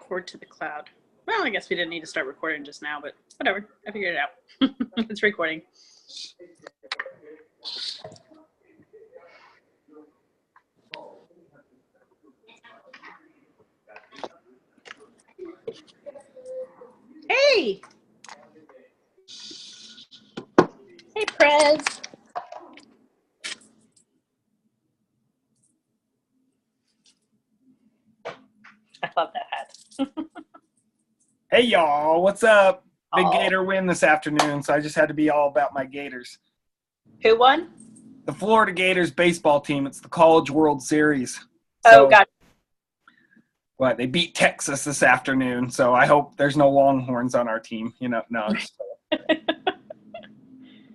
record to the cloud. Well, I guess we didn't need to start recording just now, but whatever. I figured it out. It's recording. Hey! Hey, Prez. I love that hat. Hey, y'all. What's up? Big Gator win this afternoon, so I just had to be all about my Gators. Who won? The Florida Gators baseball team. It's the College World Series. Oh, God. What? They beat Texas this afternoon, so I hope there's no Longhorns on our team. You know, no.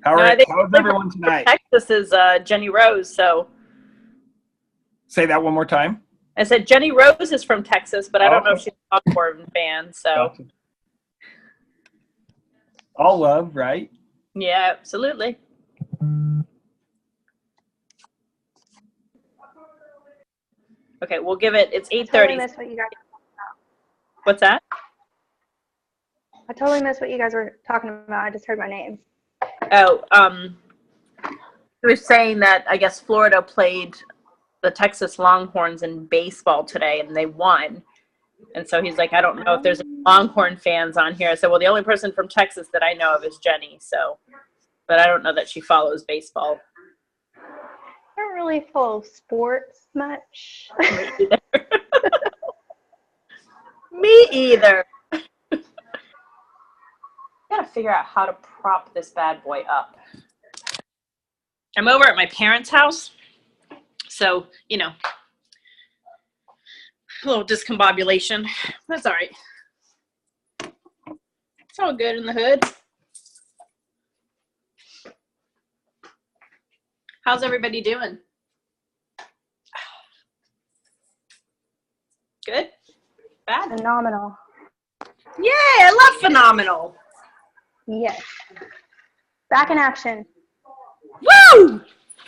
How's everyone tonight? Texas is Jenny Rose, so. Say that one more time. I said Jenny Rose is from Texas, but I don't know if she's a Longhorn fan, so. Gotcha. All love, right? Yeah, absolutely. Okay, we'll give it, it's 8:30. I totally missed what you guys were talking about. What's that? I totally missed what you guys were talking about. I just heard my name. Oh, he was saying that I guess Florida played the Texas Longhorns in baseball today, and they won. And so he's like, I don't know if there's any Longhorn fans on here. I said, well, the only person from Texas that I know of is Jenny, so. But I don't know that she follows baseball. I don't really follow sports much. Me either. Gotta figure out how to prop this bad boy up. I'm over at my parents' house, so, you know, a little discombobulation. That's all right. It's all good in the hood. How's everybody doing? Good? Bad? Phenomenal. Yay, I love phenomenal. Yes. Back in action. Woo!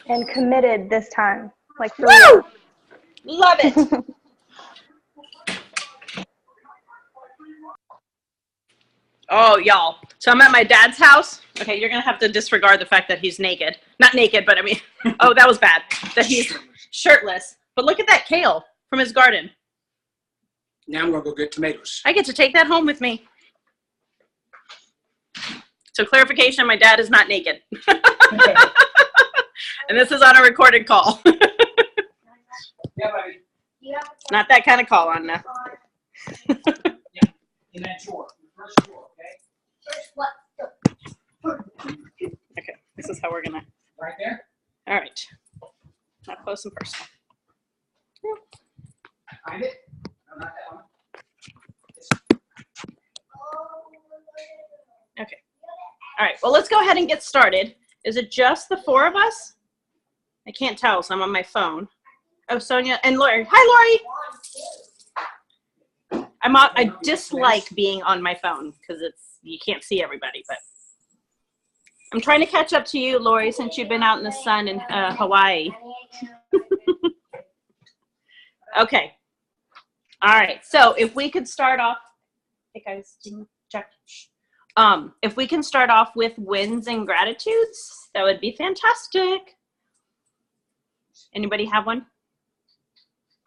And committed this time. Like, for Woo! Love it. Oh, y'all. So I'm at my dad's house. Okay, you're going to have to disregard the fact that he's naked. Not naked, but I mean, oh, that was bad. That he's shirtless. But look at that kale from his garden. Now I'm going to go get tomatoes. I get to take that home with me. So clarification, my dad is not naked. And this is on a recorded call. Yeah, buddy. Not that kind of call, Anna. Yeah, in that drawer. The first drawer, okay? Okay, this is how we're going to. Right there? All right. Not close and personal. Find it? No, not that one. Okay. All right. Well, let's go ahead and get started. Is it just the four of us? I can't tell, so I'm on my phone. Oh, Sonia and Lori. Hi, Lori. I dislike being on my phone because you can't see everybody. But I'm trying to catch up to you, Lori, since you've been out in the sun in Hawaii. Okay. All right. So if we could start off. Hey guys, check. If we can start off with wins and gratitudes, that would be fantastic. Anybody have one?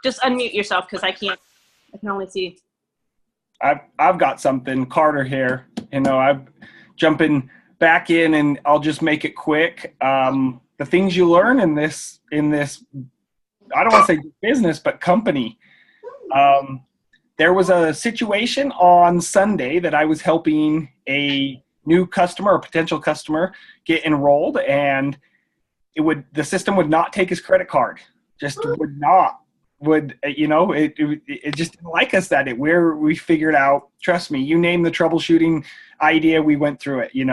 Just unmute yourself because I can only see. I've got something. Carter here. You know, I'm jumping back in, and I'll just make it quick. The things you learn in this, I don't want to say business, but company. There was a situation on Sunday that I was helping a new customer or potential customer get enrolled, and the system would not take his credit card. Just would not. It just didn't like us that we figured out, trust me, you name the troubleshooting idea, we went through it, you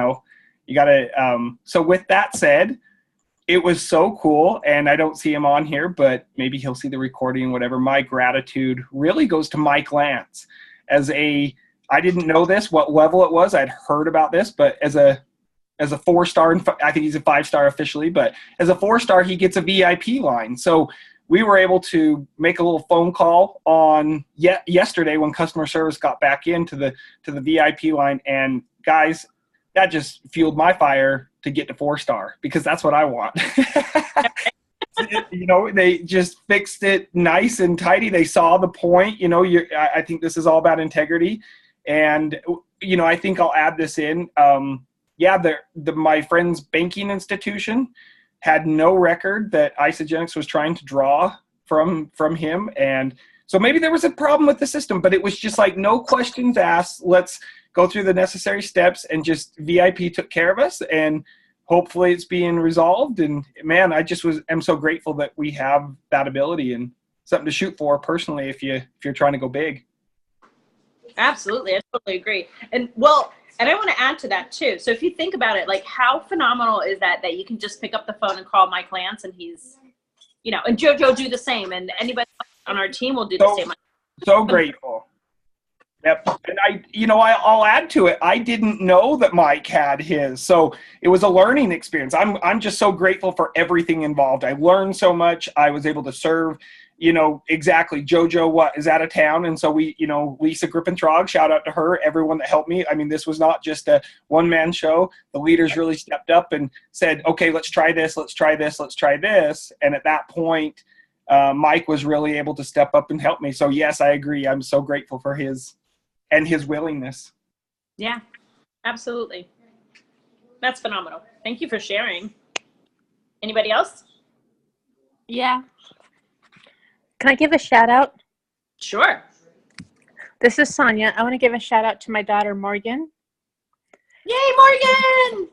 gotta, so with that said, it was so cool, and I don't see him on here, but maybe he'll see the recording, whatever. My gratitude really goes to Mike Lance. I didn't know this, what level it was. I'd heard about this, but as a 4-star, I think he's a 5-star officially, but as a 4-star, he gets a VIP line. So we were able to make a little phone call on yesterday when customer service got back into the VIP line, and guys, that just fueled my fire to get to 4-star, because that's what I want. You know, they just fixed it nice and tidy. They saw the point. You know, I think this is all about integrity. And, you know, I think I'll add this in. My friend's banking institution had no record that Isagenix was trying to draw from him. And so maybe there was a problem with the system, but it was just like, no questions asked. Let's go through the necessary steps, and just VIP took care of us, and hopefully it's being resolved. And man, am so grateful that we have that ability, and something to shoot for personally if you're trying to go big. Absolutely. I totally agree. And I want to add to that too. So if you think about it, like, how phenomenal is that you can just pick up the phone and call Mike Lance, and he's, you know, and JoJo do the same, and anybody on our team will do the same. So grateful. Yep. And I'll add to it. I didn't know that Mike had his, so it was a learning experience. I'm just so grateful for everything involved. I learned so much. I was able to serve, you know, exactly. JoJo is out of town, and so we, you know, Lisa Grippentrog, shout out to her, everyone that helped me. I mean, this was not just a one-man show. The leaders really stepped up and said, okay, let's try this, let's try this, let's try this. And at that point, Mike was really able to step up and help me. So yes, I agree. I'm so grateful for his willingness. Yeah, absolutely. That's phenomenal. Thank you for sharing. Anybody else? Yeah. Can I give a shout out? Sure. This is Sonia. I want to give a shout out to my daughter, Morgan. Yay, Morgan!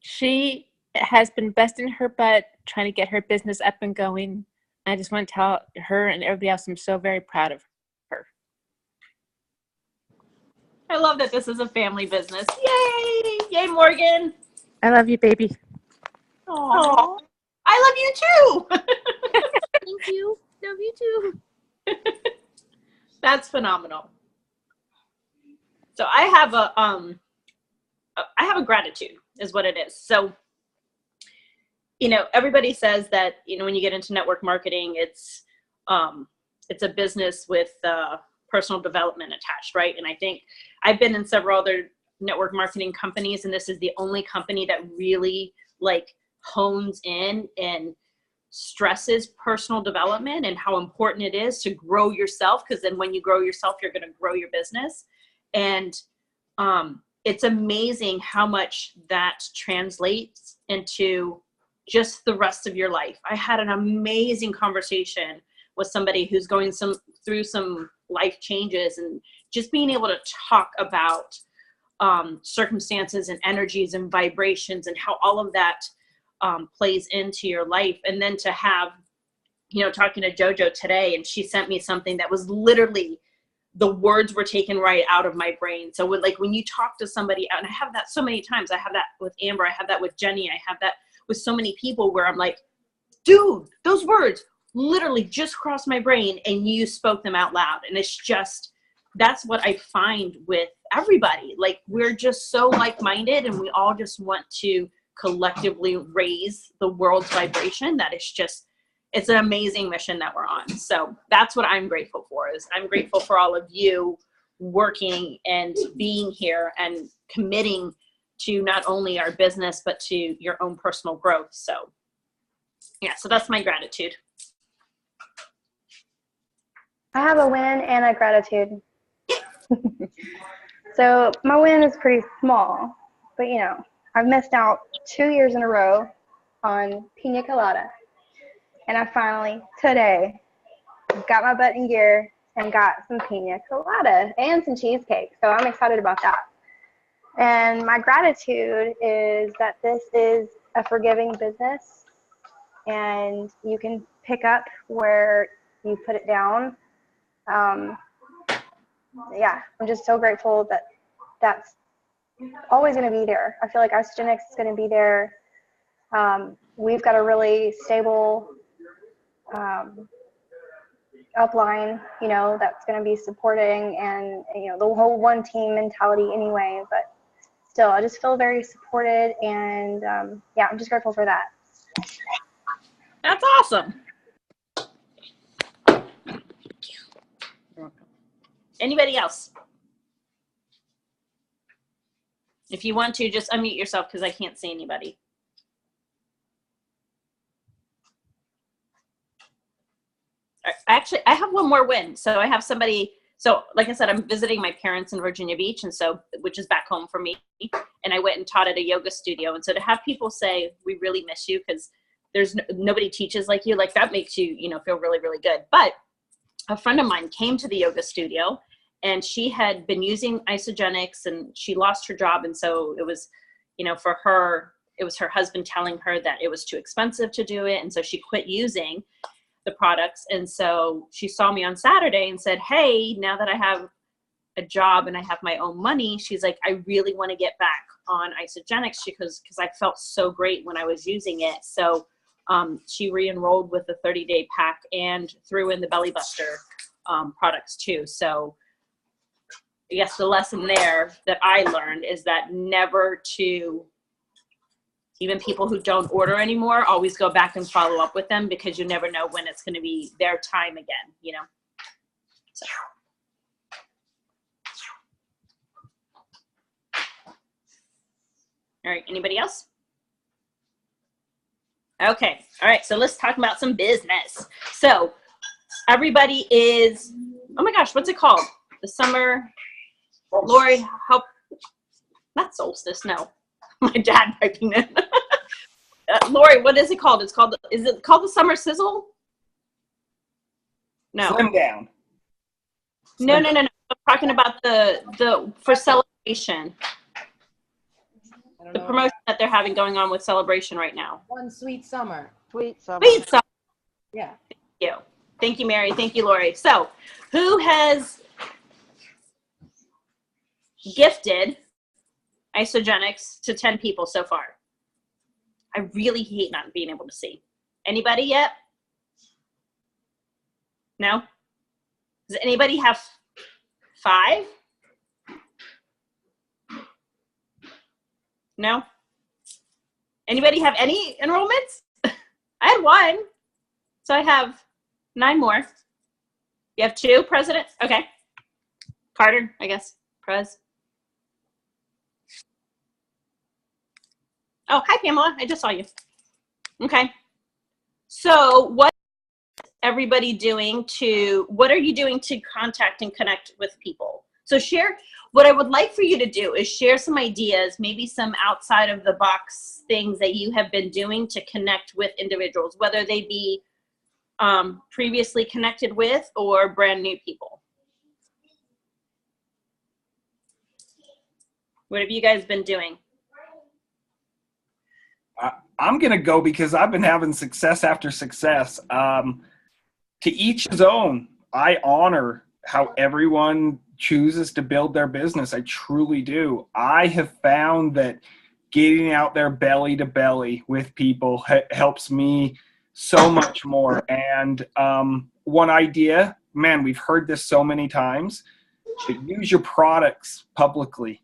She has been busting her butt trying to get her business up and going. I just want to tell her and everybody else I'm so very proud of her. I love that this is a family business. Yay! Yay, Morgan! I love you, baby. Aww. I love you too! Thank you. Love you too. That's phenomenal. So I have a gratitude is what it is. So, you know, everybody says that, you know, when you get into network marketing, it's a business with personal development attached, right? And I think I've been in several other network marketing companies, and this is the only company that really like hones in and stresses personal development and how important it is to grow yourself, because then when you grow yourself, you're going to grow your business. And it's amazing how much that translates into just the rest of your life. I had an amazing conversation with somebody who's going through some life changes, and just being able to talk about circumstances and energies and vibrations and how all of that plays into your life. And then to have, you know, talking to JoJo today, and she sent me something that was literally, the words were taken right out of my brain. So when you talk to somebody, and I have that so many times, I have that with Amber, I have that with Jenny, I have that with so many people where I'm like, dude, those words literally just crossed my brain and you spoke them out loud. And it's just, that's what I find with everybody. Like, we're just so like-minded, and we all just want to collectively raise the world's vibration. That it's an amazing mission that we're on. So that's what I'm grateful for. Is I'm grateful for all of you working and being here and committing to not only our business, but to your own personal growth. So yeah, so that's my gratitude. I have a win and a gratitude. So my win is pretty small, but you know, I've missed out 2 years in a row on pina colada. And I finally, today, got my butt in gear and got some pina colada and some cheesecake. So I'm excited about that. And my gratitude is that this is a forgiving business, and you can pick up where you put it down. Yeah, I'm just so grateful that that's always going to be there. I feel like Isagenix is going to be there. We've got a really stable upline, you know, that's going to be supporting, and you know, the whole one team mentality anyway. But still, I just feel very supported, and yeah, I'm just grateful for that. That's awesome. Anybody else? If you want to, just unmute yourself because I can't see anybody. Actually, I have one more win. So I have somebody, so like I said, I'm visiting my parents in Virginia Beach, and so, which is back home for me. And I went and taught at a yoga studio. And so to have people say, we really miss you because there's nobody teaches like you, like that makes you, you know, feel really, really good. But a friend of mine came to the yoga studio and she had been using Isogenics and she lost her job. And so it was, you know, for her, it was her husband telling her that it was too expensive to do it. And so she quit using the products. And so she saw me on Saturday and said, hey, now that I have a job and I have my own money, she's like, I really want to get back on Isogenics because I felt so great when I was using it. So she re-enrolled with the 30-day pack and threw in the Belly Buster products too. So I guess the lesson there that I learned is that never to, even people who don't order anymore, always go back and follow up with them because you never know when it's going to be their time again, you know? So. All right, anybody else? Okay, all right, so let's talk about some business. So everybody is, oh my gosh, what's it called? The summer, Lori, help, not solstice, no. My dad piping in. Lori, what is it called? It's called, is it called the summer sizzle? No. Slim down. No. I'm talking about the for celebration. The promotion that they're having going on with Celebration right now. One sweet summer. Sweet summer. Sweet summer. Yeah. Thank you. Thank you, Mary. Thank you, Lori. So who has gifted Isogenics to 10 people so far? I really hate not being able to see. Anybody yet? No? Does anybody have 5? No? Anybody have any enrollments? I had 1. So I have 9 more. You have 2, President? Okay. Carter, I guess. Prez. Oh, hi, Pamela. I just saw you. Okay. So what is everybody doing what are you doing to contact and connect with people? So share, what I would like for you to do is share some ideas, maybe some outside of the box things that you have been doing to connect with individuals, whether they be previously connected with or brand new people. What have you guys been doing? I'm going to go because I've been having success after success. To each his own. I honor how everyone chooses to build their business. I truly do. I have found that getting out there belly to belly with people helps me so much more. And one idea, man, we've heard this so many times, but use your products publicly.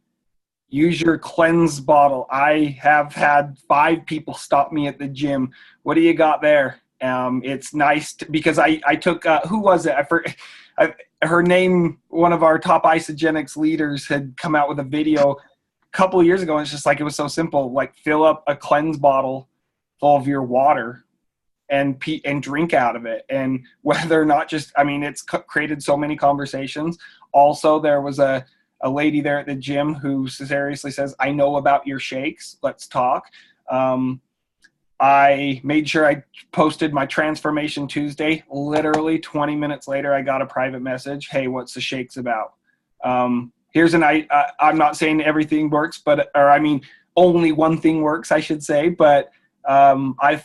Use your cleanse bottle. I have had 5 people stop me at the gym. What do you got there? It's nice because I took, who was it? Her name, one of our top Isogenics leaders had come out with a video a couple of years ago. And it's just like, it was so simple, like fill up a cleanse bottle full of your water and drink out of it. And whether or not just, I mean, it's created so many conversations. Also, there was a lady there at the gym who seriously says, I know about your shakes. Let's talk. I made sure I posted my Transformation Tuesday. Literally 20 minutes later, I got a private message. Hey, what's the shakes about? Here's I'm not saying everything works, or I mean, only one thing works, I should say. But I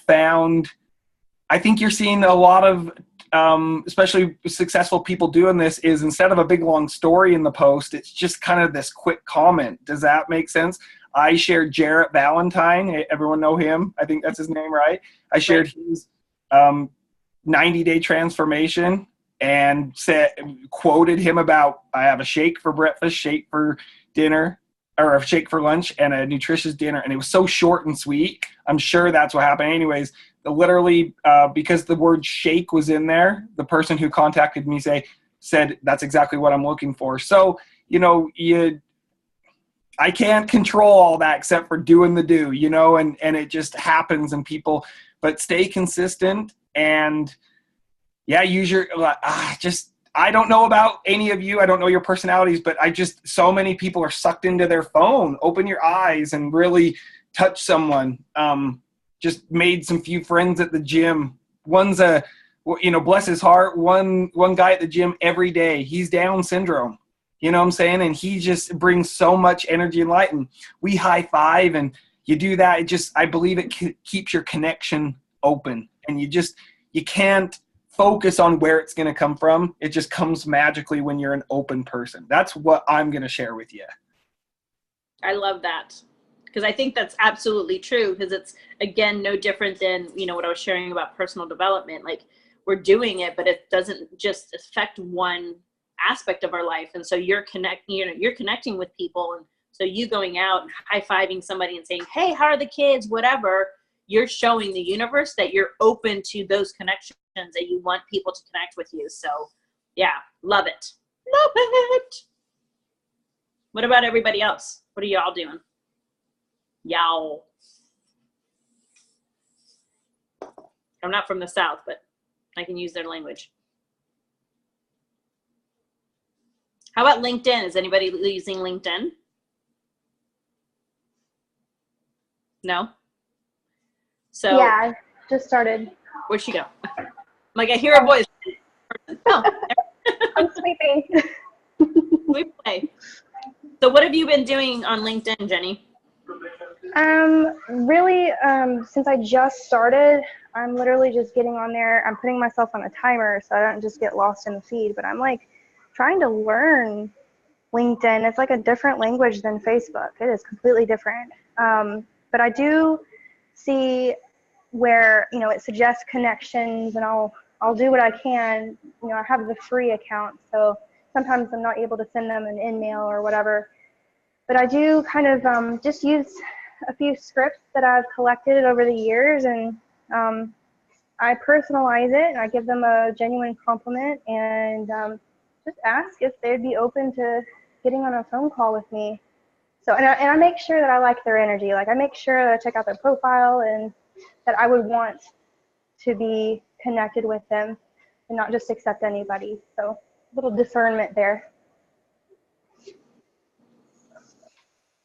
think you're seeing a lot of, especially successful people doing this, is instead of a big long story in the post, it's just kind of this quick comment. Does that make sense? I shared Jarrett Valentine. Everyone know him. I think that's his name, right? I shared his 90-day transformation and quoted him about, I have a shake for breakfast, shake for dinner, or a shake for lunch, and a nutritious dinner. And it was so short and sweet. I'm sure that's what happened. Anyways, literally, because the word shake was in there, the person who contacted me said, that's exactly what I'm looking for. So, you know, I can't control all that except for doing the do, you know, and it just happens and people, but stay consistent and yeah, use your, I don't know about any of you. I don't know your personalities, but so many people are sucked into their phone. Open your eyes and really touch someone. Just made some few friends at the gym. One's bless his heart. One guy at the gym every day, he's Down syndrome. You know what I'm saying? And he just brings so much energy and light, and we high five and you do that. I believe it keeps your connection open, and you can't focus on where it's going to come from. It just comes magically when you're an open person. That's what I'm going to share with you. I love that, because I think that's absolutely true, because it's, again, no different than, you know, what I was sharing about personal development. Like, we're doing it, but it doesn't just affect one aspect of our life. And so you're connecting with people, and so you going out and high-fiving somebody and saying, hey, how are the kids, whatever, you're showing the universe that you're open to those connections, that you want people to connect with you. So yeah, love it. What about everybody else? What are y'all doing? Y'all. I'm not from the South, but I can use their language. How about LinkedIn? Is anybody using LinkedIn? No? So Yeah, I just started. where'd she go? Like, I hear a voice. Oh, I'm sleeping. we play. So what have you been doing on LinkedIn, Jenny? Really, since I just started, I'm literally just getting on there. I'm putting myself on a timer so I don't just get lost in the feed, but I'm like trying to learn LinkedIn. It's like a different language than Facebook. It is completely different. But I do see where, you know, it suggests connections, and I'll do what I can. You know, I have the free account, so sometimes I'm not able to send them an email or whatever. But I do kind of just use a few scripts that I've collected over the years, and I personalize it, and I give them a genuine compliment, and just ask if they'd be open to getting on a phone call with me. So, and I make sure that I like their energy. Like, I make sure that I check out their profile and that I would want to be connected with them and not just accept anybody. So, a little discernment there.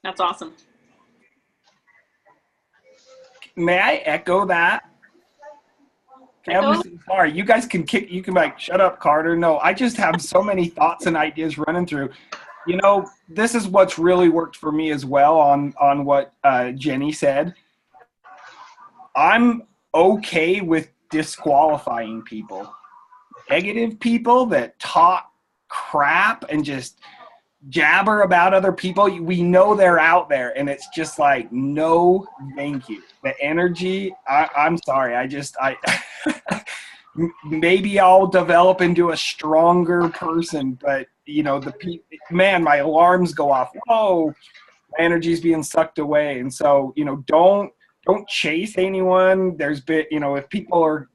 That's awesome. May I echo that? I'm sorry. You guys can you can like, shut up, Carter. No, I just have so many thoughts and ideas running through. You know, this is what's really worked for me as well on what Jenny said. I'm okay with disqualifying people. Negative people that talk crap and just jabber about other people. We know they're out there, and it's just like, no, thank you. The energy, I'm sorry. Maybe I'll develop into a stronger person, but you know, man, my alarms go off. Whoa, my energy's being sucked away. And so, you know, don't chase anyone. There's been, you know, if people are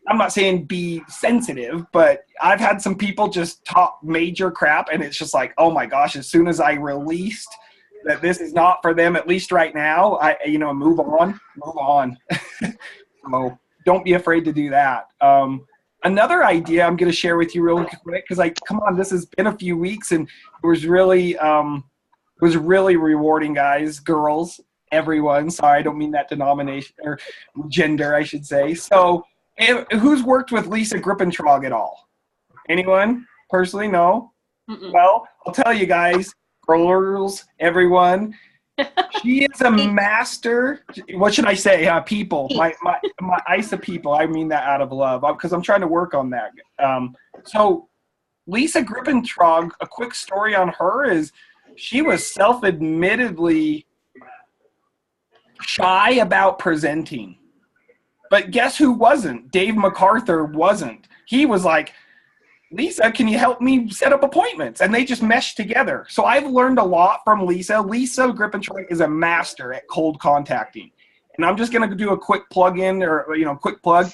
I'm not saying be sensitive, but I've had some people just talk major crap, and it's just like, oh my gosh, as soon as I released that this is not for them, at least right now, move on. So don't be afraid to do that. Another idea I'm going to share with you real quick, because come on, this has been a few weeks, and it was really rewarding, guys, girls, everyone. Sorry, I don't mean that denomination or gender, I should say. So who's worked with Lisa Grippentrog at all? Anyone? Personally, no? Mm-mm. Well, I'll tell you guys, girls, everyone, she is a master. What should I say? People. My ISA people. I mean that out of love, because I'm trying to work on that. So Lisa Grippentrog, a quick story on her is she was self-admittedly shy about presenting. But guess who wasn't? Dave MacArthur wasn't. He was like, Lisa, can you help me set up appointments? And they just meshed together. So I've learned a lot from Lisa. Lisa Grippentrog is a master at cold contacting. And I'm just going to do a quick plug-in, or quick plug.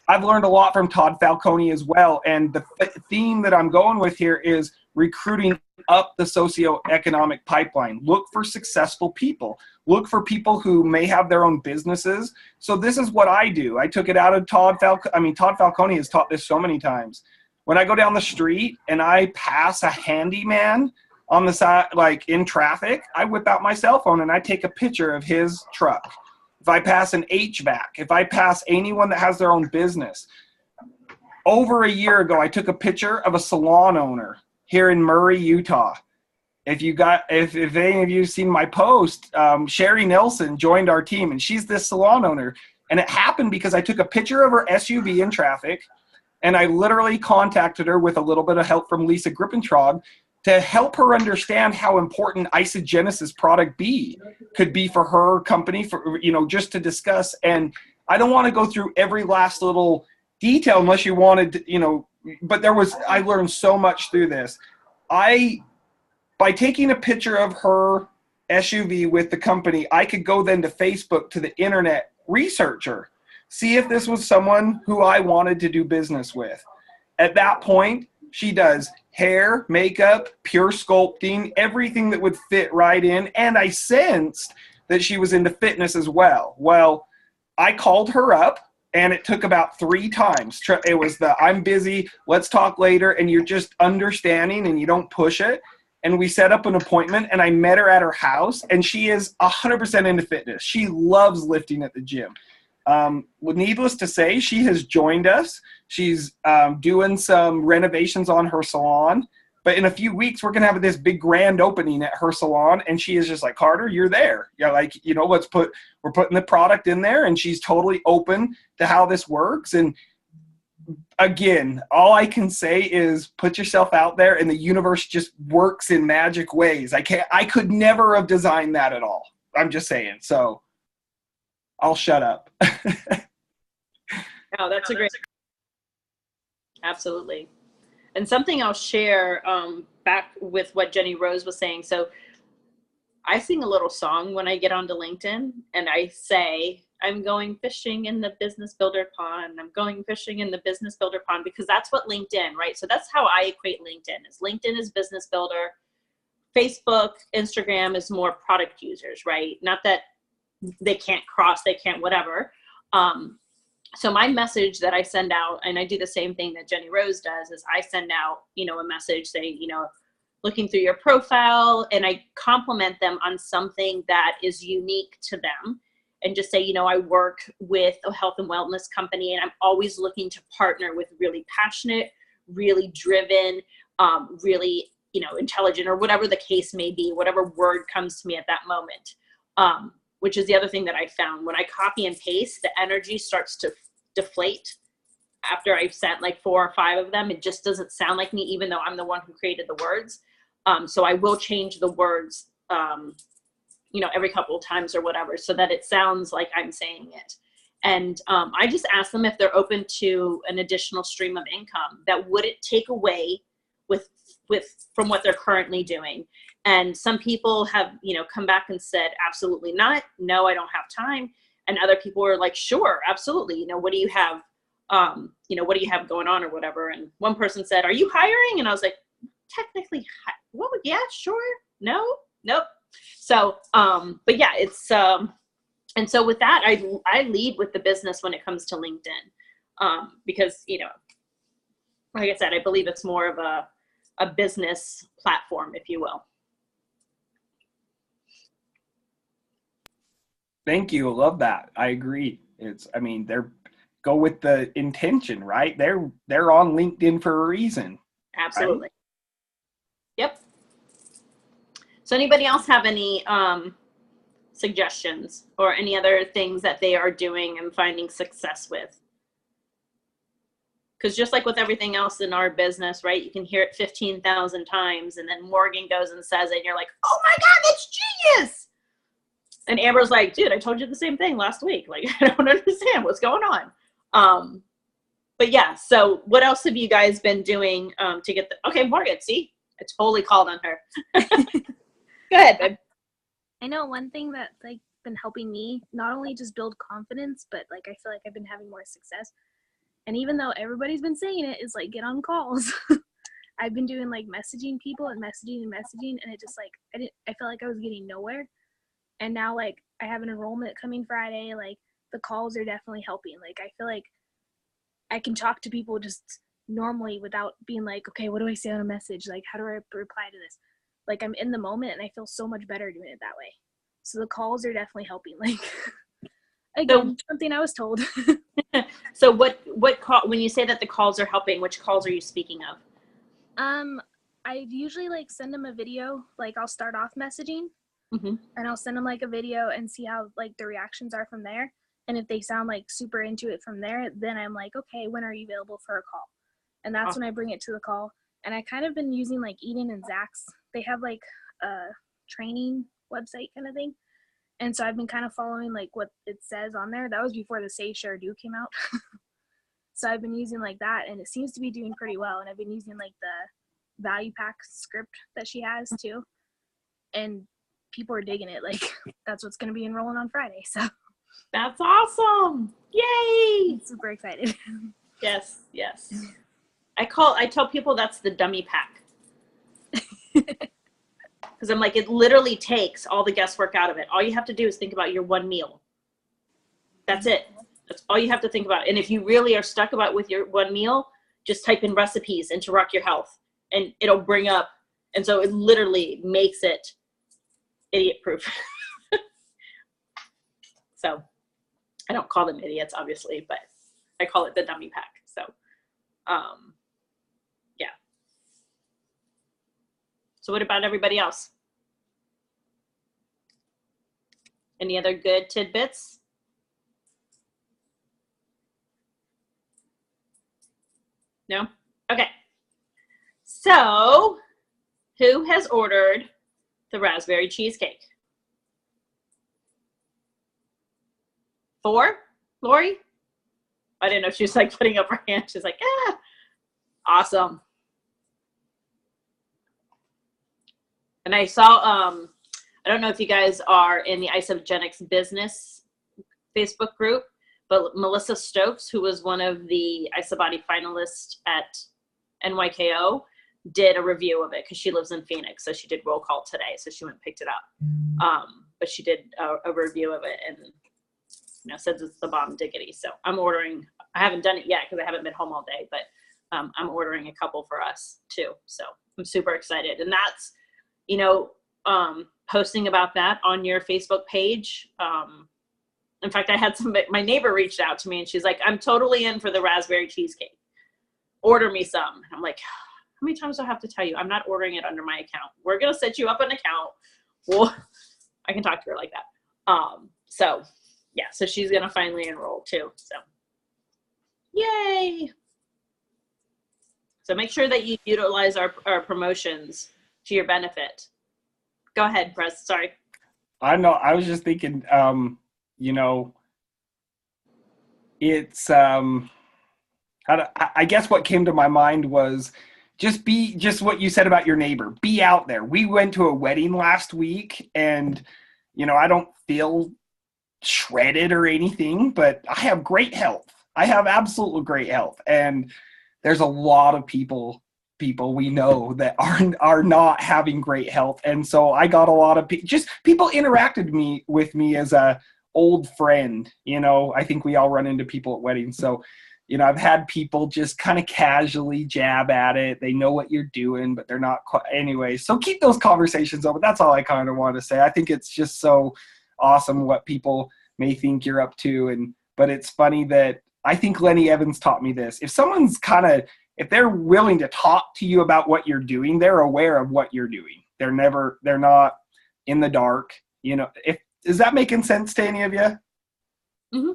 I've learned a lot from Todd Falcone as well. And the theme that I'm going with here is recruiting up the socioeconomic pipeline. Look for successful people. Look for people who may have their own businesses. So this is what I do. I took it out of Todd Falcone. Todd Falcone has taught this so many times. When I go down the street and I pass a handyman on the side, like in traffic, I whip out my cell phone and I take a picture of his truck. If I pass an HVAC, if I pass anyone that has their own business. Over a year ago, I took a picture of a salon owner here in Murray, Utah. If any of you have seen my post, Sherry Nelson joined our team, and she's this salon owner. And it happened because I took a picture of her SUV in traffic, and I literally contacted her with a little bit of help from Lisa Grippentrog to help her understand how important Isogenesis product B could be for her company, for, just to discuss. And I don't want to go through every last little detail unless you wanted to, but I learned so much through this. By taking a picture of her SUV with the company, I could go then to Facebook, to the internet, research her, see if this was someone who I wanted to do business with. At that point, she does hair, makeup, pure sculpting, everything that would fit right in. And I sensed that she was into fitness as well. Well, I called her up, and it took about 3 times. It was I'm busy, let's talk later, and you're just understanding and you don't push it. And we set up an appointment, and I met her at her house, and she is 100% into fitness. She loves lifting at the gym. Needless to say, she has joined us. She's doing some renovations on her salon. But in a few weeks, we're going to have this big grand opening at her salon. And she is just like, Carter, you're there. Yeah, we're putting the product in there. And she's totally open to how this works. And again, all I can say is put yourself out there, and the universe just works in magic ways. I could never have designed that at all. I'm just saying. So I'll shut up. Oh, that's a great. Absolutely. And something I'll share back with what Jenny Rose was saying. So I sing a little song when I get onto LinkedIn, and I say, I'm going fishing in the business builder pond. I'm going fishing in the business builder pond, because that's what LinkedIn, right? So that's how I equate LinkedIn is business builder. Facebook, Instagram is more product users, right? Not that they can't cross, they can't whatever. So my message that I send out, and I do the same thing that Jenny Rose does, is I send out, a message saying, looking through your profile, and I compliment them on something that is unique to them, and just say, I work with a health and wellness company, and I'm always looking to partner with really passionate, really driven, really, intelligent, or whatever the case may be, whatever word comes to me at that moment. Which is the other thing that I found. When I copy and paste, the energy starts to deflate after I've sent like 4 or 5 of them. It just doesn't sound like me, even though I'm the one who created the words. So I will change the words, every couple of times or whatever, so that it sounds like I'm saying it. And I just ask them if they're open to an additional stream of income that wouldn't take away from what they're currently doing. And some people have, come back and said, absolutely not. No, I don't have time. And other people are like, sure, absolutely. What do you have? What do you have going on or whatever? And one person said, are you hiring? And I was like, technically, yeah, sure. No, nope. So, but yeah, it's, and so with that, I lead with the business when it comes to LinkedIn, because, like I said, I believe it's more of a business platform, if you will. Thank you. Love that. I agree. Go with the intention, right? They're on LinkedIn for a reason. Absolutely. Right? Yep. So anybody else have any suggestions or any other things that they are doing and finding success with? Because just like with everything else in our business, right, you can hear it 15,000 times, and then Morgan goes and says it, and you're like, oh my God, that's genius. And Amber's like, dude, I told you the same thing last week. Like, I don't understand what's going on. But yeah, so what else have you guys been doing to get okay, Morgan, see? I totally called on her. Go ahead, babe. I know one thing that's been helping me not only just build confidence, but I feel like I've been having more success And even though everybody's been saying it, is like get on calls. I've been doing like messaging people and messaging, and it just like I felt like I was getting nowhere. And now like I have an enrollment coming Friday. Like the calls are definitely helping. Like I feel like I can talk to people just normally without being like, okay, what do I say on a message? Like how do I reply to this? Like I'm in the moment and I feel so much better doing it that way. So the calls are definitely helping. Like again, something I was told. So what call, when you say that the calls are helping, which calls are you speaking of? I usually like send them a video. Like I'll start off messaging Mm-hmm. and I'll send them like a video and see how like the reactions are from there. And if they sound like super into it from there, then I'm like, okay, when are you available for a call? And that's when I bring it to the call. And I kind of been using like Eden and Zach's. They have like a training website kind of thing. And so I've been kind of following like what it says on there. That was before the Say, Share, Do came out. So I've been using like that and it seems to be doing pretty well. And I've been using like the value pack script that she has too. And people are digging it. Like that's what's going to be enrolling on Friday. So That's awesome. Yay. I'm super excited. Yes. I tell people that's the dummy pack. Because I'm like, it literally takes all the guesswork out of it. All you have to do is think about your one meal. That's it. That's all you have to think about. And if you really are stuck with your one meal, just type in recipes into Rock Your Health and it'll bring up. And so it literally makes it idiot proof. So I don't call them idiots, obviously, but I call it the dummy pack. So, yeah. So what about everybody else? Any other good tidbits? No? Okay. So who has ordered the raspberry cheesecake? 4? Lori? I didn't know she was like putting up her hand. She's like, ah, awesome. And I saw, I don't know if you guys are in the Isogenics business Facebook group, but Melissa Stokes, who was one of the Isobody finalists at NYKO, did a review of it because she lives in Phoenix. So she did roll call today. So she went and picked it up. But she did a review of it and says it's the bomb diggity. So I'm ordering. I haven't done it yet because I haven't been home all day, but I'm ordering a couple for us too. So I'm super excited. And that's, posting about that on your Facebook page. In fact, I had my neighbor reached out to me and she's like, I'm totally in for the raspberry cheesecake. Order me some. And I'm like, how many times do I have to tell you? I'm not ordering it under my account. We're going to set you up an account. Well, I can talk to her like that. So yeah, so she's going to finally enroll too. So yay. So make sure that you utilize our promotions to your benefit. Go ahead, Press. Sorry. I know. I was just thinking, it's, I guess what came to my mind was just what you said about your neighbor. Be out there. We went to a wedding last week and, I don't feel shredded or anything, but I have great health. I have absolutely great health. And there's a lot of people we know that are not having great health. And so I got a lot of people interacted with me as a old friend. I think we all run into people at weddings. So, I've had people just kind of casually jab at it. They know what you're doing, but they're not quite anyway. So keep those conversations open. That's all I kind of want to say. I think it's just so awesome what people may think you're up to. But it's funny that I think Lenny Evans taught me this. If they're willing to talk to you about what you're doing, they're aware of what you're doing. They're not in the dark. Is that making sense to any of you? Mm-hmm.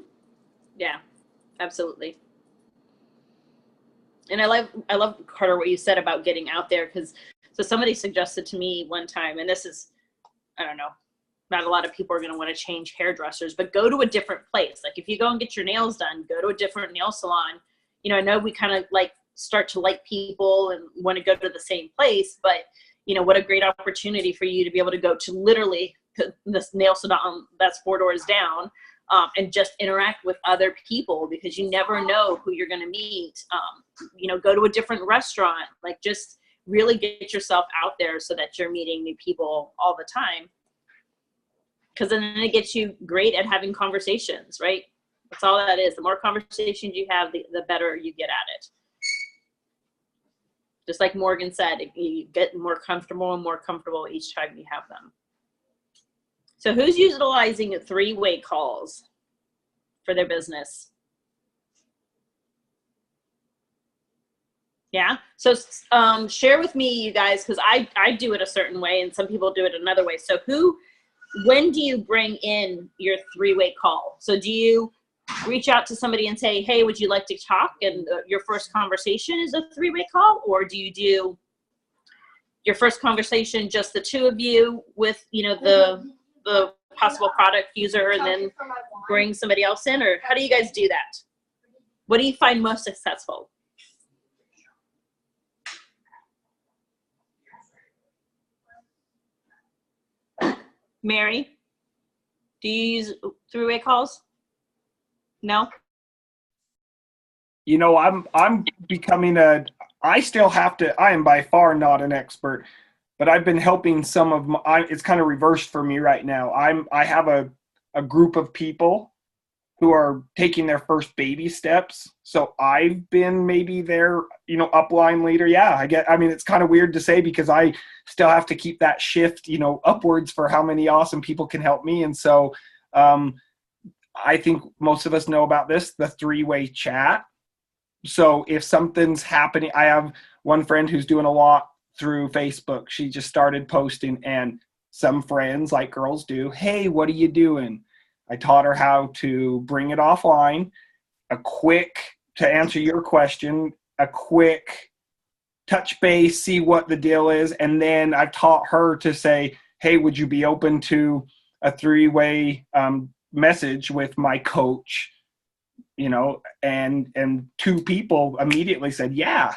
Yeah, absolutely. And I love Carter, what you said about getting out there. So somebody suggested to me one time, and this is, I don't know, not a lot of people are going to want to change hairdressers, but go to a different place. Like if you go and get your nails done, go to a different nail salon. I know we kind of start to like people and want to go to the same place, but what a great opportunity for you to be able to go to literally this nail salon that's 4 doors down, and just interact with other people, because you never know who you're going to meet. Go to a different restaurant, like just really get yourself out there so that you're meeting new people all the time. Because then it gets you great at having conversations, right? That's all that is. The more conversations you have, the better you get at it. Just like Morgan said, you get more comfortable and more comfortable each time you have them. So who's utilizing three-way calls for their business? Yeah. So share with me, you guys, because I do it a certain way and some people do it another way. So when do you bring in your three-way call? So do you reach out to somebody and say, hey, would you like to talk? And your first conversation is a three-way call? Or do you do your first conversation, just the two of you with, the possible product user, and then bring somebody else in? Or how do you guys do that? What do you find most successful? Mary, do you use three-way calls? No? I'm becoming I still have to, I am by far not an expert, but I've been helping some of it's kind of reversed for me right now. I have a group of people who are taking their first baby steps. So I've been maybe their, upline leader. Yeah, it's kind of weird to say because I still have to keep that shift, upwards for how many awesome people can help me. And so I think most of us know about this, the three-way chat. So if something's happening, I have one friend who's doing a lot through Facebook. She just started posting, and some friends, like girls do, hey, what are you doing? I taught her how to bring it offline, to answer your question, a quick touch base, see what the deal is. And then I've taught her to say, hey, would you be open to a three-way message with my coach? And two people immediately said, yeah.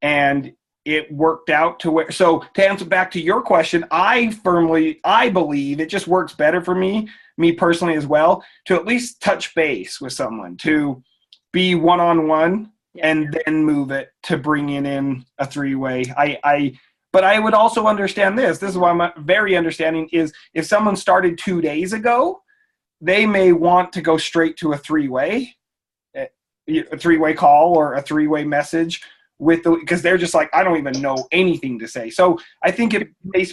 And it worked out to where, so to answer back to your question, I believe it just works better for me personally as well, to at least touch base with someone, to be one-on-one, and then move it to bringing in a three-way. But I would also understand this is why I'm very understanding, is if someone started 2 days ago, they may want to go straight to a three-way call or a three-way message because they're just like, I don't even know anything to say. So I think it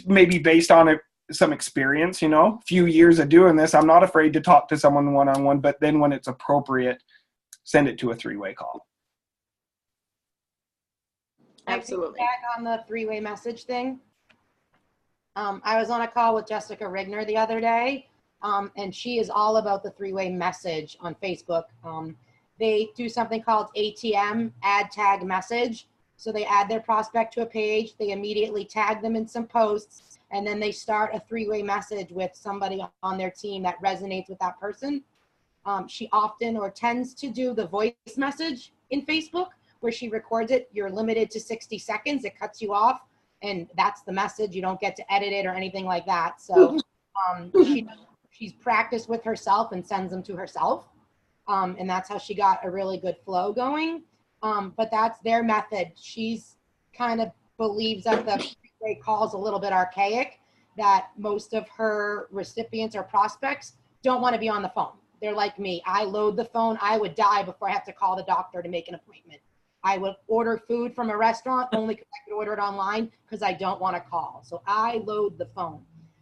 may be based on some experience, few years of doing this. I'm not afraid to talk to someone one-on-one, but then when it's appropriate, send it to a three-way call. Absolutely. Back on the three-way message thing. I was on a call with Jessica Rigner the other day, and she is all about the three-way message on Facebook. They do something called ATM, add tag message. So they add their prospect to a page, they immediately tag them in some posts, and then they start a three-way message with somebody on their team that resonates with that person. She often or tends to do the voice message in Facebook where she records it. You're limited to 60 seconds. It cuts you off, and that's the message. You don't get to edit it or anything like that. So she's practiced with herself and sends them to herself. And that's how she got a really good flow going. But that's their method. She's kind of believes that the three-way call is a little bit archaic, that most of her recipients or prospects don't want to be on the phone. They're like me. I load the phone. I would die before I have to call the doctor to make an appointment. I would order food from a restaurant only because I could order it online because I don't want to call. So I load the phone.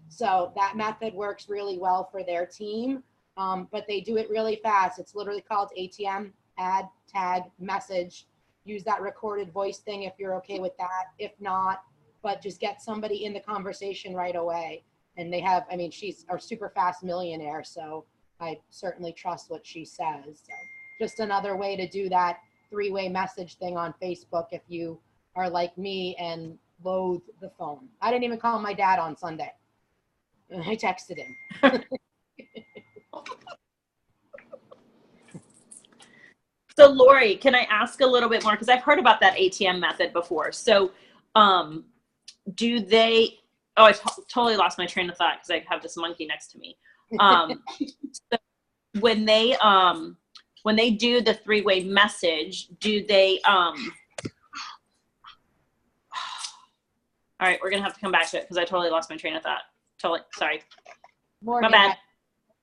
So that method works really well for their team. But they do it really fast. It's literally called ATM, add, tag, message. Use that recorded voice thing if you're okay with that. If not, but just get somebody in the conversation right away. And they have, she's a super fast millionaire, so I certainly trust what she says. So just another way to do that three-way message thing on Facebook if you are like me and loathe the phone. I didn't even call my dad on Sunday. I texted him. So Lori, can I ask a little bit more? Because I've heard about that ATM method before. So do they, I totally lost my train of thought because I have this monkey next to me. So when they do the three-way message, do they all right, we're gonna have to come back to it because I totally lost my train of thought. Totally, sorry. Morgan, My bad.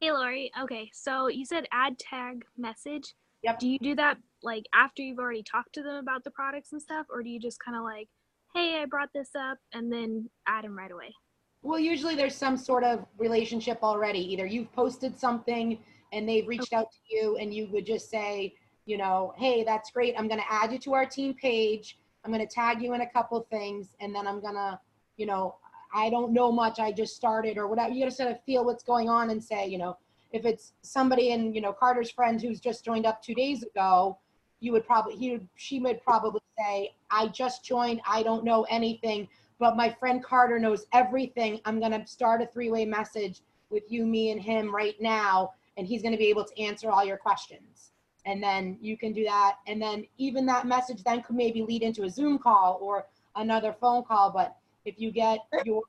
Hey, Lori. Okay, so you said add tag message. Yep. Do you do that like after you've already talked to them about the products and stuff, or do you just kind of like, hey, I brought this up, and then add them right away? Well, usually there's some sort of relationship already. Either you've posted something and they've reached out to you and you would just say, you know, hey, that's great. I'm going to add you to our team page. I'm going to tag you in a couple of things. And then I'm going to, you know, I don't know much. I just started or whatever. You got to sort of feel what's going on and say, you know, if it's somebody in, you know, Carter's friend who's just joined up 2 days ago, you would probably, she would probably say, I just joined. I don't know anything, but my friend Carter knows everything. I'm going to start a three-way message with you, me, and him right now. And he's going to be able to answer all your questions. And then you can do that. And then even that message then could maybe lead into a Zoom call or another phone call. But if you get your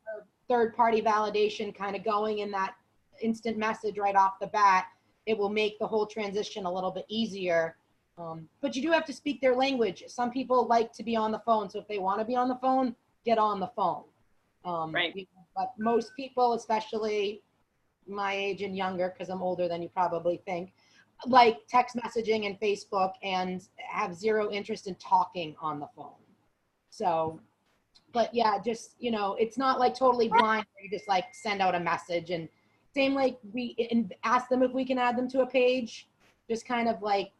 third-party validation kind of going in that instant message right off the bat, it will make the whole transition a little bit easier. But you do have to speak their language. Some people like to be on the phone. So if they want to be on the phone, get on the phone. Right. But most people, especially my age and younger, because I'm older than you probably think, like text messaging and Facebook and have zero interest in talking on the phone. So, but yeah, just, you know, it's not like totally blind where you just like send out a message. And same like and ask them if we can add them to a page, just kind of like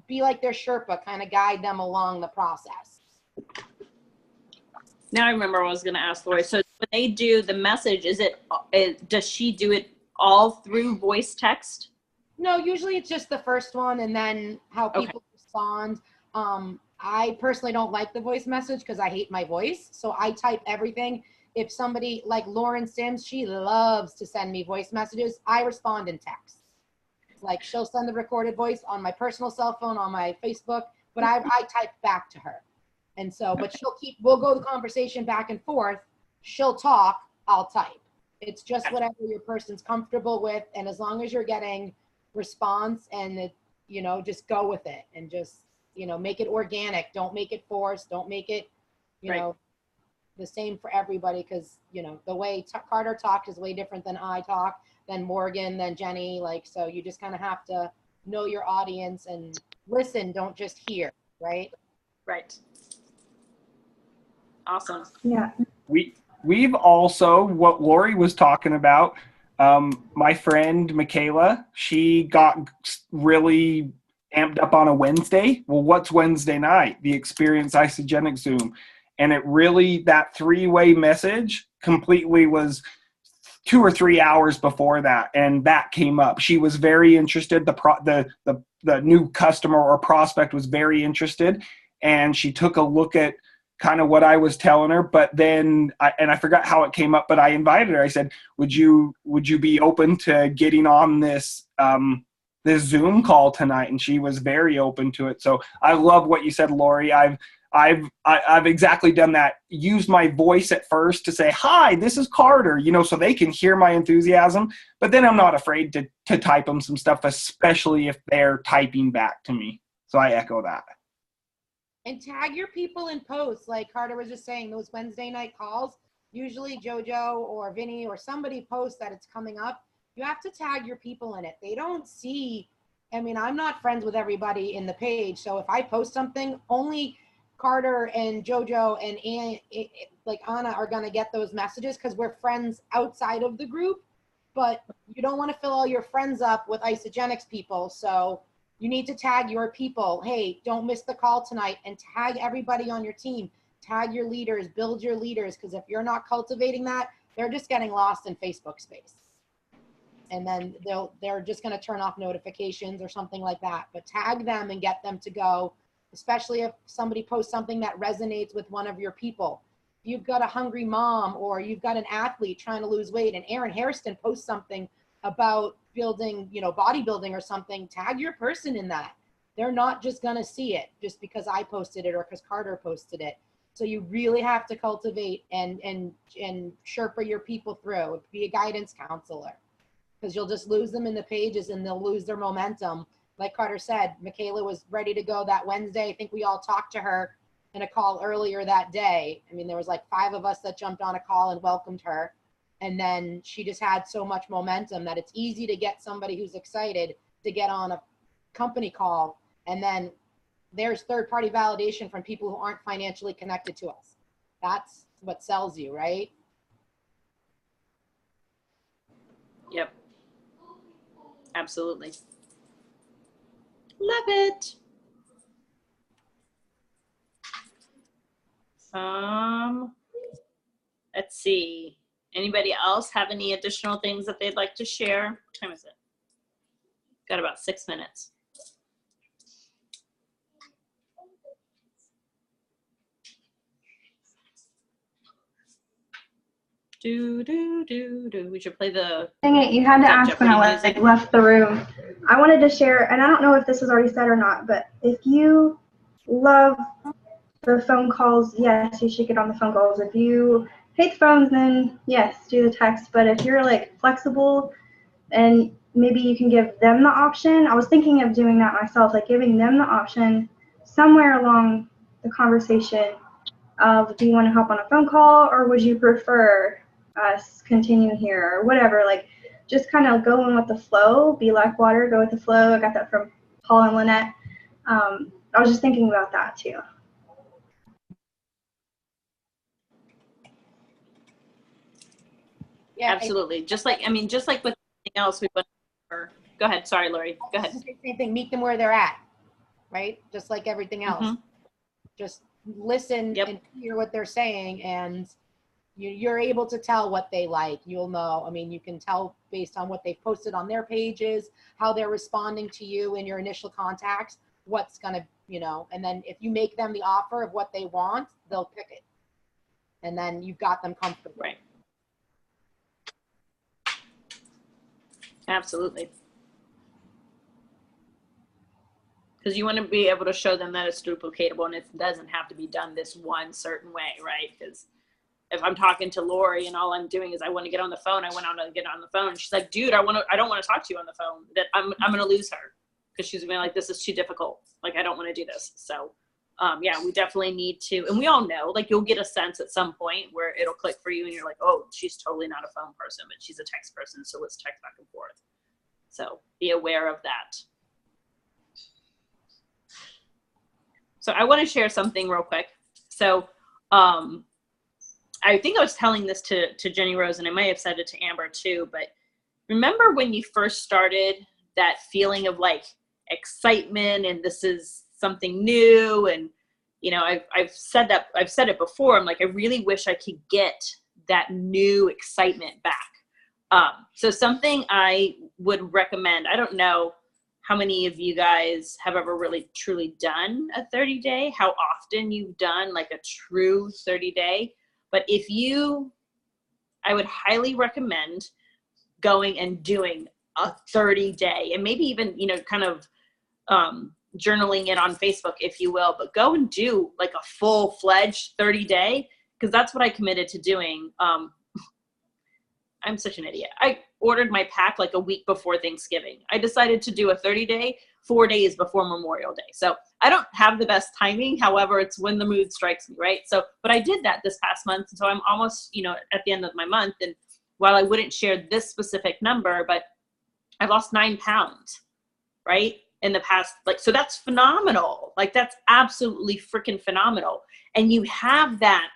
be like their Sherpa, kind of guide them along the process. Now I remember what I was going to ask Lori. So when they do the message, does she do it all through voice text? No, usually it's just the first one and then how people respond. I personally don't like the voice message because I hate my voice. So I type everything. If somebody like Lauren Sims, she loves to send me voice messages. I respond in text. Like she'll send the recorded voice on my personal cell phone, on my Facebook, but I type back to her. And so, but we'll go the conversation back and forth. She'll talk, I'll type. It's just whatever your person's comfortable with. And as long as you're getting response and it, you know, just go with it and just, you know, make it organic. Don't make it forced. Don't make it, you know, the same for everybody. Cause you know, the way Carter talked is way different than I talk, than Morgan, than Jenny. Like, so you just kind of have to know your audience and listen. Don't just hear. Right. Right. Awesome. Yeah. We've also, what Lori was talking about, my friend Michaela, she got really amped up on a Wednesday. Well, what's Wednesday night? The Experience Isogenic Zoom. And it really, that three-way message completely was 2 or 3 hours before that. And that came up. She was very interested. The new customer or prospect was very interested. And she took a look at kind of what I was telling her, but then I forgot how it came up, but I invited her. I said, would you be open to getting on this this Zoom call tonight? And she was very open to it. So I love what you said, Lori. I've exactly done that. Used my voice at first to say, hi, this is Carter, you know, so they can hear my enthusiasm, but then I'm not afraid to type them some stuff, especially if they're typing back to me. So I echo that. And tag your people in posts. Like Carter was just saying, those Wednesday night calls, usually JoJo or Vinny or somebody posts that it's coming up. You have to tag your people in it. They don't see, I mean, I'm not friends with everybody in the page. So if I post something, only Carter and JoJo and like Anna are going to get those messages because we're friends outside of the group. But you don't want to fill all your friends up with Isogenics people. So you need to tag your people. Hey, don't miss the call tonight, and tag everybody on your team. Tag your leaders, build your leaders, because if you're not cultivating that, they're just getting lost in Facebook space. And then they're just going to turn off notifications or something like that. But tag them and get them to go, especially if somebody posts something that resonates with one of your people. If you've got a hungry mom or you've got an athlete trying to lose weight and Aaron Hairston posts something about building, you know, bodybuilding or something, tag your person in that. They're not just going to see it just because I posted it or because Carter posted it. So you really have to cultivate and Sherpa your people through. Be a guidance counselor. because you'll just lose them in the pages and they'll lose their momentum. Like Carter said, Michaela was ready to go that Wednesday. I think we all talked to her in a call earlier that day. I mean, there was like 5 of us that jumped on a call and welcomed her. And then she just had so much momentum that it's easy to get somebody who's excited to get on a company call. And then there's third-party validation from people who aren't financially connected to us. That's what sells you, right? Yep. Absolutely. Love it. Let's see. Anybody else have any additional things that they'd like to share? What time is it? Got about 6 minutes. We should play the. Dang it, you had to ask when I music. left the room. I wanted to share, and I don't know if this was already said or not, but if you love the phone calls, yes, you should get on the phone calls. If you hate the phones, then yes, do the text. But if you're like flexible and maybe you can give them the option, I was thinking of doing that myself, like giving them the option somewhere along the conversation of, do you want to hop on a phone call or would you prefer us continue here or whatever, like just kind of going with the flow, be like water, go with the flow. I got that from Paul and Lynette. I was just thinking about that too. Yeah, Absolutely. Just like with anything else, we went over. Go ahead. Sorry, Lori. Go ahead. same thing. Meet them where they're at, right? Just like everything else. Mhm. Just listen Yep. and hear what they're saying, and you're able to tell what they like. You'll know. I mean, you can tell based on what they've posted on their pages, how they're responding to you in your initial contacts, what's gonna, and then if you make them the offer of what they want, they'll pick it. And then you've got them comfortable. Right. Absolutely. Because you want to be able to show them that it's duplicatable and it doesn't have to be done this one certain way, right? Because if I'm talking to Lori and all I'm doing is I want to get on the phone, I went on to get on the phone. And she's like, dude, I don't want to talk to you on the phone. That I'm going to lose her because she's going to be like, this is too difficult. Like, I don't want to do this. So, yeah, we definitely need to. And we all know, like, you'll get a sense at some point where it'll click for you and you're like, oh, she's totally not a phone person, but she's a text person. So let's text back and forth. So be aware of that. So I want to share something real quick. So I think I was telling this to Jenny Rose, and I might have said it to Amber too, but remember when you first started, that feeling of like excitement and this is something new, and I've said it before. I'm like, I really wish I could get that new excitement back. So something I would recommend, I don't know how many of you guys have ever really truly done a 30-day, how often you've done like a true 30-day, but I would highly recommend going and doing a 30-day, and maybe even, kind of journaling it on Facebook, if you will, but go and do like a full-fledged 30-day, because that's what I committed to doing. I'm such an idiot. I ordered my pack like a week before Thanksgiving. I decided to do a 30-day, 4 days before Memorial Day. So I don't have the best timing. However, it's when the mood strikes me, right? So, but I did that this past month. So I'm almost, at the end of my month. And while I wouldn't share this specific number, but I've lost 9 pounds, right? In the past, so that's phenomenal. Like, that's absolutely freaking phenomenal. And you have that,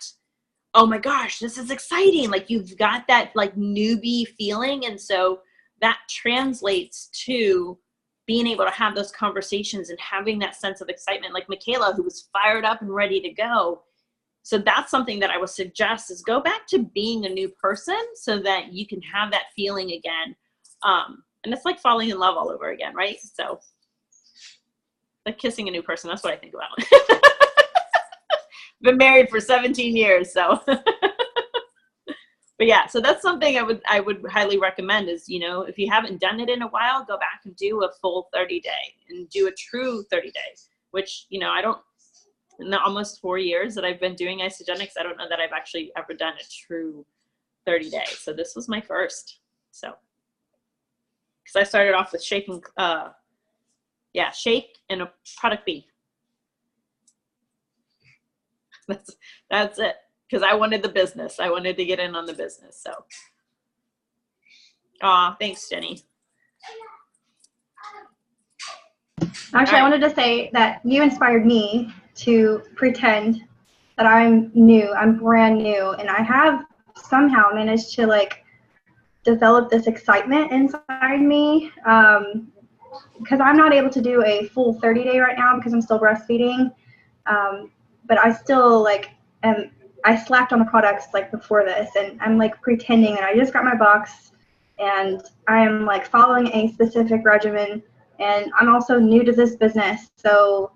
oh my gosh, this is exciting. Like, you've got that like newbie feeling. And so that translates to being able to have those conversations and having that sense of excitement, like Michaela, who was fired up and ready to go. So that's something that I would suggest, is go back to being a new person so that you can have that feeling again. And it's like falling in love all over again, right? So like kissing a new person, that's what I think about. Been married for 17 years, so. But yeah, so that's something I would highly recommend is, if you haven't done it in a while, go back and do a full 30-day and do a true 30 days, which, in the almost 4 years that I've been doing Isogenics, I don't know that I've actually ever done a true 30 days. So this was my first. So because I started off with shake and shake and a product B. That's it. Because I wanted the business. I wanted to get in on the business. So, thanks, Jenny. Actually, I wanted to say that you inspired me to pretend that I'm new. I'm brand new, and I have somehow managed to like develop this excitement inside me. Because I'm not able to do a full 30-day right now because I'm still breastfeeding. But I still like I slacked on the products like before this, and I'm like pretending that I just got my box, and I am like following a specific regimen, and I'm also new to this business. So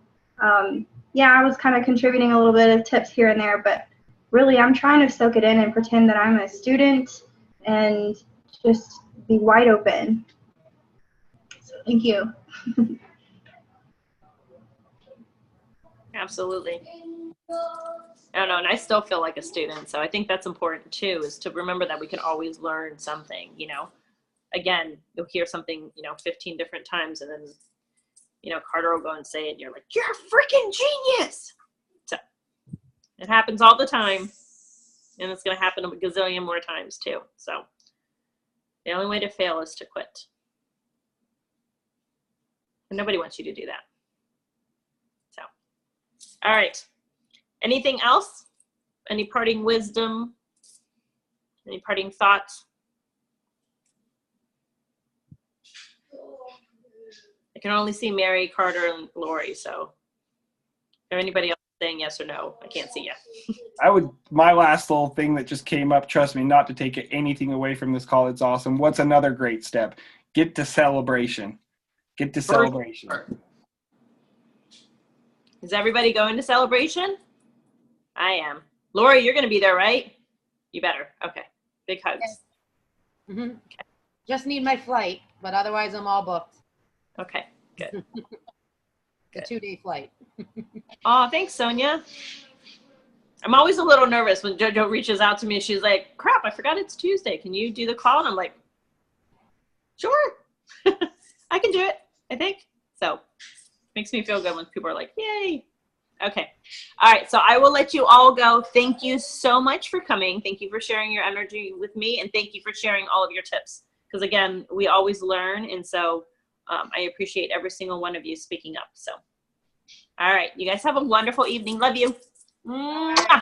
yeah, I was kind of contributing a little bit of tips here and there, but really I'm trying to soak it in and pretend that I'm a student and just be wide open. So thank you. Absolutely. I don't know, and I still feel like a student, so I think that's important too, is to remember that we can always learn something, you know. Again, you'll hear something, 15 different times, and then, Carter will go and say it, and you're like, you're a freaking genius! So, it happens all the time, and it's going to happen a gazillion more times too. So, the only way to fail is to quit. And nobody wants you to do that. So, all right. Anything else? Any parting wisdom? Any parting thoughts? I can only see Mary, Carter, and Lori, so if anybody else saying yes or no, I can't see you. My last little thing that just came up, trust me, not to take anything away from this call, it's awesome. What's another great step? Get to celebration. Get to celebration. Is everybody going to celebration? I am. Lori, you're going to be there, right? You better. Okay. Big hugs. Yes. Mm-hmm. Okay. Just need my flight, but otherwise I'm all booked. Okay, good. The 2-day flight. Oh, thanks, Sonia. I'm always a little nervous when JoJo reaches out to me. She's like, crap, I forgot it's Tuesday. Can you do the call? And I'm like, sure. I can do it, I think. So makes me feel good when people are like, yay. Okay. All right. So I will let you all go. Thank you so much for coming. Thank you for sharing your energy with me. And thank you for sharing all of your tips. Because again, we always learn. And so I appreciate every single one of you speaking up. So, all right. You guys have a wonderful evening. Love you. Mwah.